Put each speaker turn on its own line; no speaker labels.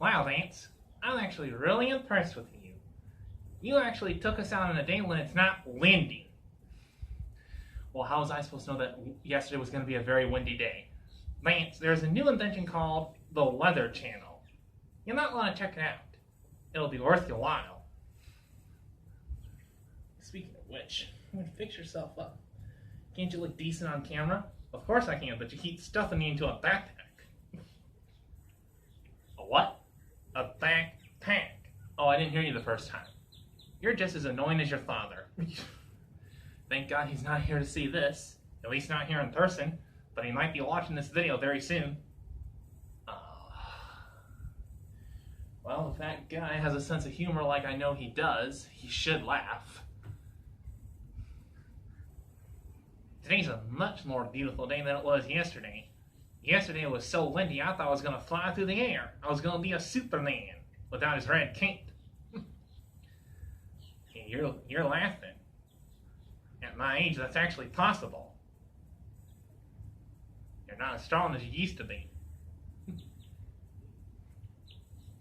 Wow, Vance, I'm actually really impressed with you. You actually took us out on a date when it's not windy. Well, how was I supposed to know that yesterday was going to be a very windy day? Vance, there's a new invention called the Weather Channel. You might want to check it out. It'll be worth your while. Speaking of which, fix yourself up. Can't you look decent on camera? Of course I can, but you keep stuffing me into a backpack. A what? A backpack. Oh, I didn't hear you the first time. You're just as annoying as your father. Thank God he's not here to see this. At least not here in person. But he might be watching this video very soon. Well, if that guy has a sense of humor like I know he does, he should laugh. Today's a much more beautiful day than it was yesterday. Yesterday it was so windy I thought I was going to fly through the air. I was going to be a Superman without his red cape. You're laughing. At my age, that's actually possible. You're not as strong as you used to be.